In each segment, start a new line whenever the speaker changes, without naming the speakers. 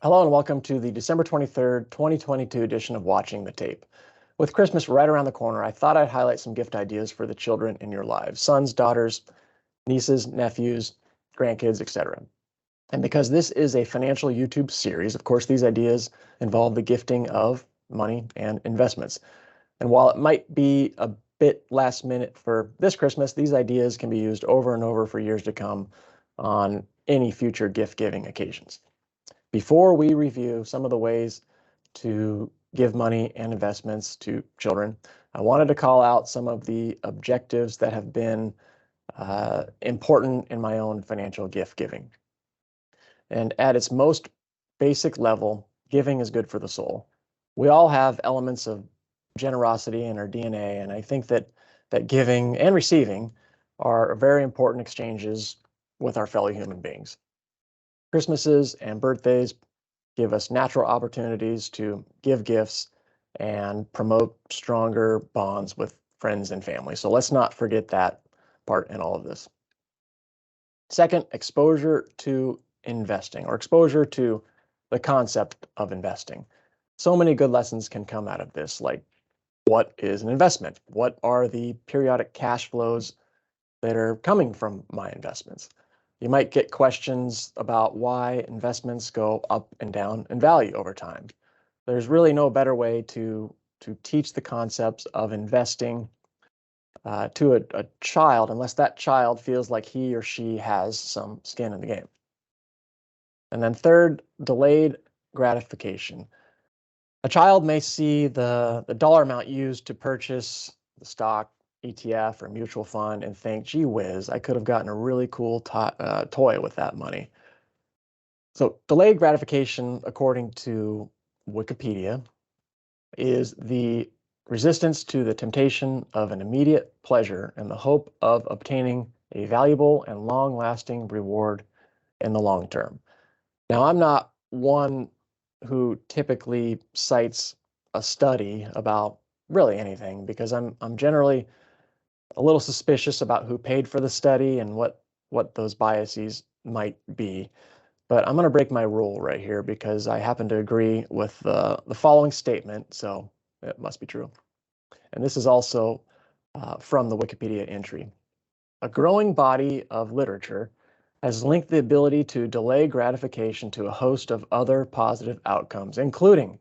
Hello and welcome to the December 23rd, 2022 edition of Watching the Tape. With Christmas right around the corner, I thought I'd highlight some gift ideas for the children in your lives, sons, daughters, nieces, nephews, grandkids, etc. And because this is a financial YouTube series, of course, these ideas involve the gifting of money and investments. And while it might be a bit last minute for this Christmas, these ideas can be used over and over for years to come on any future gift-giving occasions. Before we review some of the ways to give money and investments to children, I wanted to call out some of the objectives that have been important in my own financial gift giving. And at its most basic level, giving is good for the soul. We all have elements of generosity in our DNA, and I think that giving and receiving are very important exchanges with our fellow human beings. Christmases and birthdays give us natural opportunities to give gifts and promote stronger bonds with friends and family. So let's not forget that part in all of this. Second, exposure to investing or exposure to the concept of investing. So many good lessons can come out of this, like what is an investment? What are the periodic cash flows that are coming from my investments? You might get questions about why investments go up and down in value over time. There's really no better way to teach the concepts of investing to a child unless that child feels like he or she has some skin in the game. And then third, delayed gratification. A child may see the dollar amount used to purchase the stock, ETF, or mutual fund and think, gee whiz, I could have gotten a really cool toy with that money. So delayed gratification, according to Wikipedia, is the resistance to the temptation of an immediate pleasure and the hope of obtaining a valuable and long-lasting reward in the long term. Now, I'm not one who typically cites a study about really anything because I'm generally a little suspicious about who paid for the study and what those biases might be. But I'm going to break my rule right here because I happen to agree with the following statement, so it must be true. And this is also from the Wikipedia entry. A growing body of literature has linked the ability to delay gratification to a host of other positive outcomes, including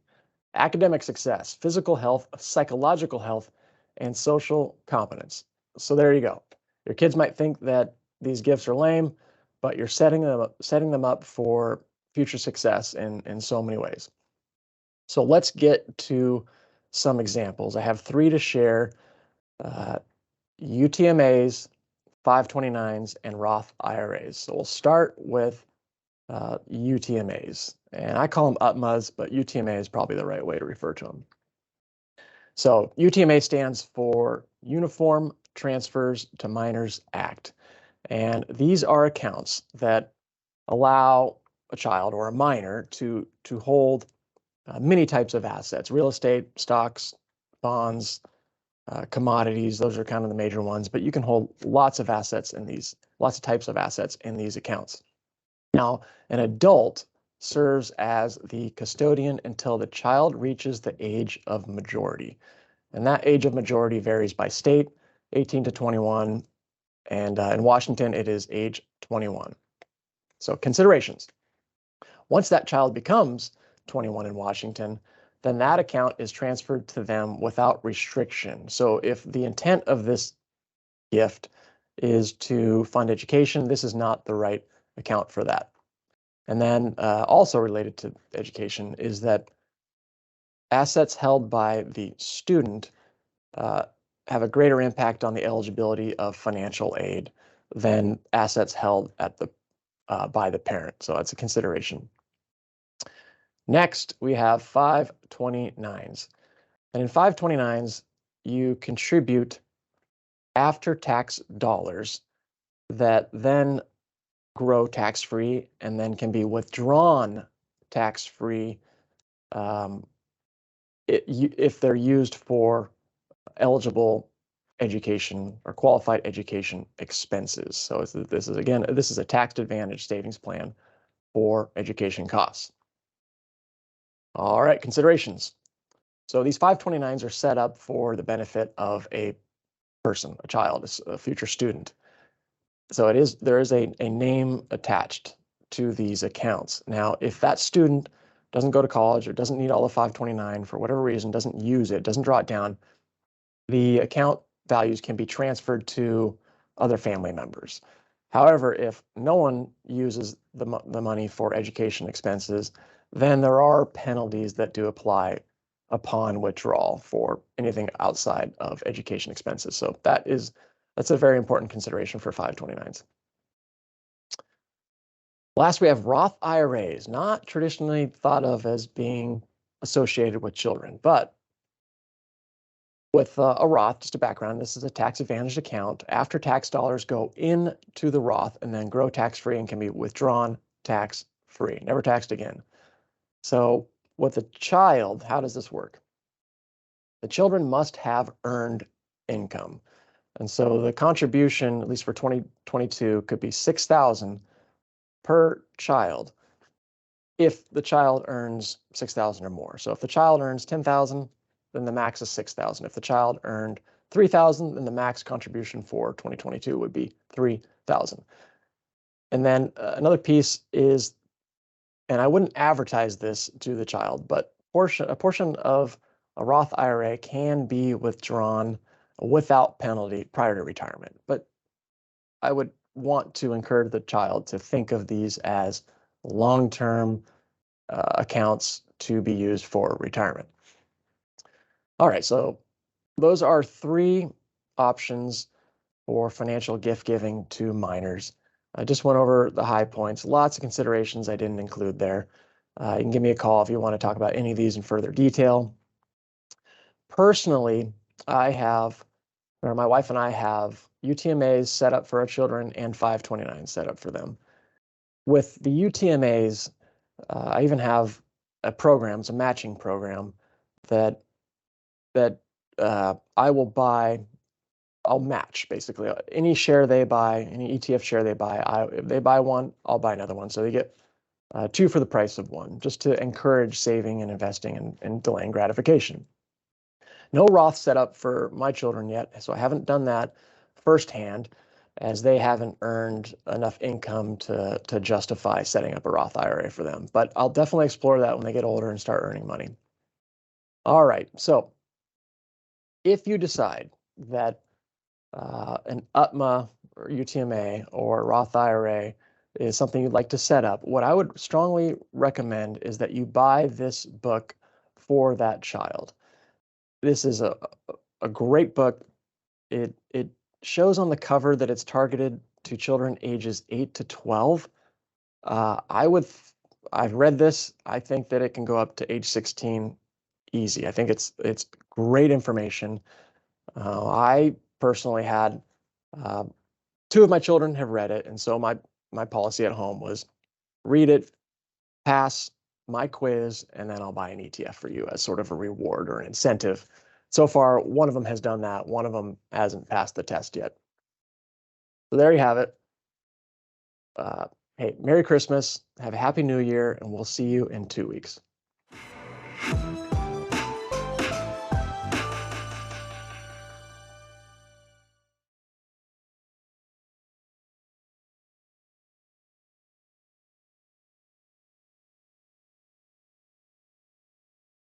academic success, physical health, psychological health, and social competence. So there you go. Your kids might think that these gifts are lame, but you're setting them up for future success in so many ways. So let's get to some examples. I have 3 to share: UTMAs, 529s, and Roth IRAs. So we'll start with UTMAs, and I call them UTMAs, but UTMA is probably the right way to refer to them. So UTMA stands for Uniform Transfers to Minors Act. And these are accounts that allow a child or a minor to hold many types of assets: real estate, stocks, bonds, commodities. Those are kind of the major ones, but you can hold lots of assets in these, lots of types of assets in these accounts. Now, an adult serves as the custodian until the child reaches the age of majority. And that age of majority varies by state, 18 to 21, and in Washington, it is age 21. So considerations. Once that child becomes 21 in Washington, then that account is transferred to them without restriction. So if the intent of this gift is to fund education, this is not the right account for that. And then also related to education is that assets held by the student have a greater impact on the eligibility of financial aid than assets held at the by the parent. So that's a consideration. Next, we have 529s. And in 529s, you contribute after-tax dollars that then grow tax-free and then can be withdrawn tax-free if they're used for eligible education or qualified education expenses. So this is a tax advantage savings plan for education costs. All right, considerations. So these 529s are set up for the benefit of a person, a child, a future student. So there is a name attached to these accounts. Now, if that student doesn't go to college or doesn't need all the 529 for whatever reason, doesn't use it, doesn't draw it down, the account values can be transferred to other family members. However, if no one uses the money for education expenses, then there are penalties that do apply upon withdrawal for anything outside of education expenses. So that's a very important consideration for 529s. Last, we have Roth IRAs, not traditionally thought of as being associated with children, but with a Roth, just a background, this is a tax-advantaged account. After-tax dollars go into the Roth and then grow tax-free and can be withdrawn tax-free, never taxed again. So with a child, how does this work? The children must have earned income. And so the contribution, at least for 2022, could be $6,000 per child if the child earns $6,000 or more. So if the child earns $10,000, then the max is $6,000. If the child earned $3,000, then the max contribution for 2022 would be $3,000. And then another piece is, and I wouldn't advertise this to the child, but a portion of a Roth IRA can be withdrawn without penalty prior to retirement. But I would want to encourage the child to think of these as long-term accounts to be used for retirement. All right, so those are 3 options for financial gift giving to minors. I just went over the high points, lots of considerations I didn't include there. You can give me a call if you want to talk about any of these in further detail. Personally, my wife and I have UTMAs set up for our children and 529s set up for them. With the UTMAs, I even have a program, it's a matching program that I'll match basically any share they buy, any ETF share they buy. If they buy one, I'll buy another one. So they get 2 for the price of 1, just to encourage saving and investing and delaying gratification. No Roth set up for my children yet, so I haven't done that firsthand, as they haven't earned enough income to justify setting up a Roth IRA for them. But I'll definitely explore that when they get older and start earning money. All right, so if you decide that an UTMA or UTMA or Roth IRA is something you'd like to set up, what I would strongly recommend is that you buy this book for that child. This is a great book. It shows on the cover that it's targeted to children ages 8 to 12. I've read this. I think that it can go up to age 16 easy. I think it's great information. I personally had 2 of my children have read it, and so my policy at home was read it, pass my quiz, and then I'll buy an ETF for you as sort of a reward or an incentive. So far, one of them has done that. One of them hasn't passed the test yet. So there you have it. Hey, Merry Christmas, have a Happy New Year, and we'll see you in 2 weeks.